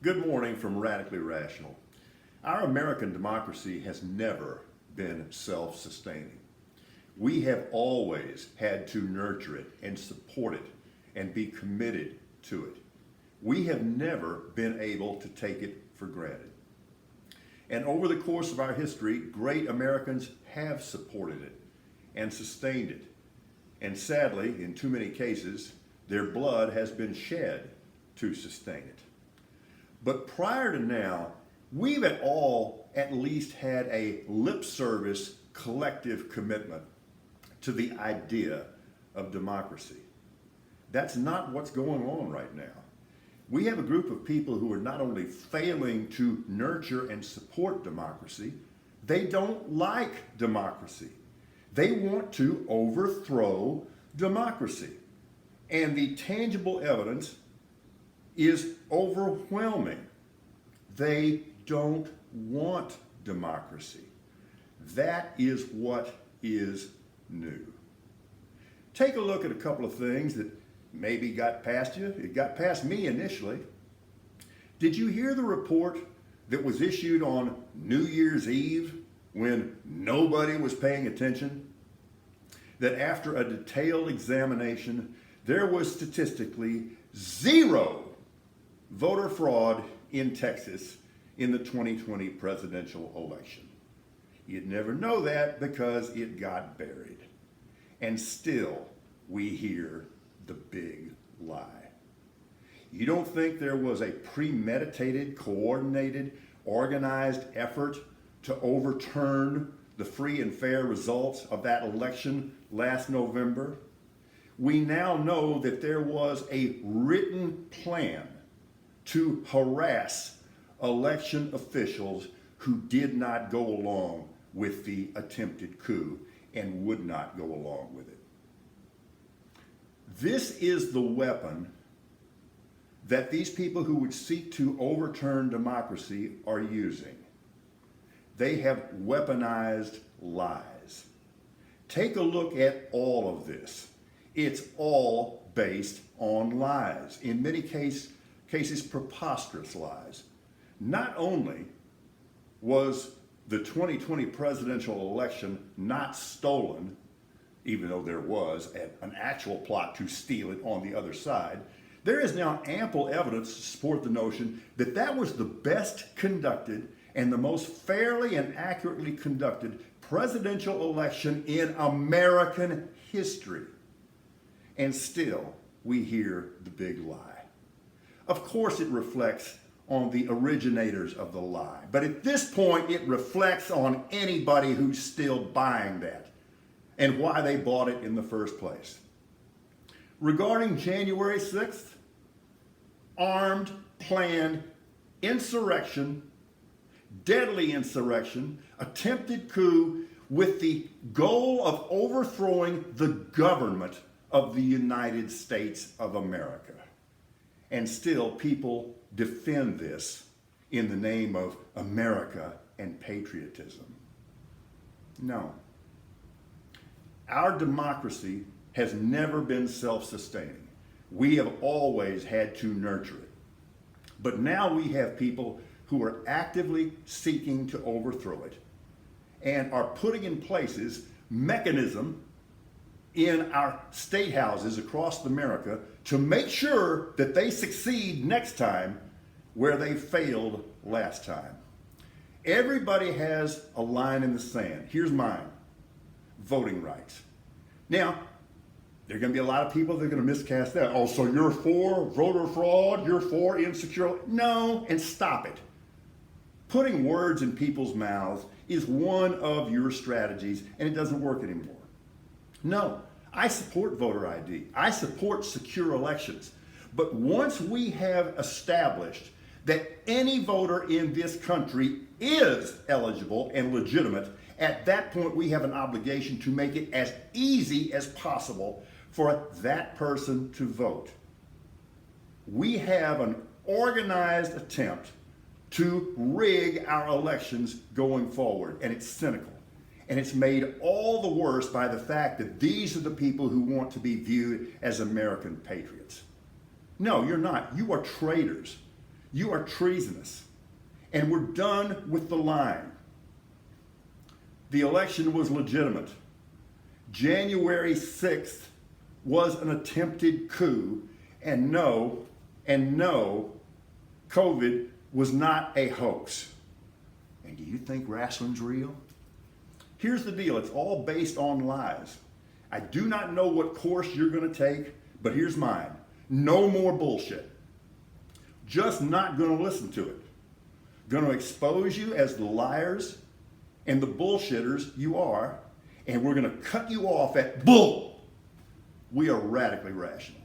Good morning from Radically Rational. Our American democracy has never been self-sustaining. We have always had to nurture it and support it and be committed to it. We have never been able to take it for granted. And over the course of our history, great Americans have supported it and sustained it. And sadly, in too many cases, their blood has been shed to sustain it. But prior to now, we've at least had a lip service collective commitment to the idea of democracy. That's not what's going on right now. We have a group of people who are not only failing to nurture and support democracy, they don't like democracy. They want to overthrow democracy. And the tangible evidence is overwhelming. They don't want democracy. That is what is new. Take a look at a couple of things that maybe got past you. It got past me initially. Did you hear the report that was issued on New Year's Eve when nobody was paying attention? That after a detailed examination, there was statistically zero voter fraud in Texas in the 2020 presidential election. You'd never know that because it got buried. And still, we hear the big lie. You don't think there was a premeditated, coordinated, organized effort to overturn the free and fair results of that election last November? We now know that there was a written plan to harass election officials who did not go along with the attempted coup and would not go along with it. This is the weapon that these people who would seek to overturn democracy are using. They have weaponized lies. Take a look at all of this. It's all based on lies. In many cases, preposterous lies. Not only was the 2020 presidential election not stolen, even though there was an actual plot to steal it on the other side, there is now ample evidence to support the notion that that was the best conducted and the most fairly and accurately conducted presidential election in American history. And still, we hear the big lie. Of course, it reflects on the originators of the lie. But at this point, it reflects on anybody who's still buying that and why they bought it in the first place. Regarding January 6th, armed, planned insurrection, deadly insurrection, attempted coup with the goal of overthrowing the government of the United States of America. And still, people defend this in the name of America and patriotism. No. Our democracy has never been self-sustaining. We have always had to nurture it. But now we have people who are actively seeking to overthrow it and are putting in places mechanism in our state houses across America to make sure that they succeed next time where they failed last time. Everybody has a line in the sand. Here's mine: voting rights. Now, there are going to be a lot of people that are going to miscast that. Oh, so you're for voter fraud? You're for insecure? No, and stop it. Putting words in people's mouths is one of your strategies, and it doesn't work anymore. No, I support voter ID. I support secure elections. But once we have established that any voter in this country is eligible and legitimate, at that point we have an obligation to make it as easy as possible for that person to vote. We have an organized attempt to rig our elections going forward, and it's cynical. And it's made all the worse by the fact that these are the people who want to be viewed as American patriots. No, you're not. You are traitors. You are treasonous. And we're done with the lying. The election was legitimate. January 6th was an attempted coup, and no, COVID was not a hoax. And do you think wrestling's real? Here's the deal, it's all based on lies. I do not know what course you're going to take, but here's mine. No more bullshit. Just not going to listen to it. Going to expose you as the liars and the bullshitters you are, and we're going to cut you off at bull. We are radically rational.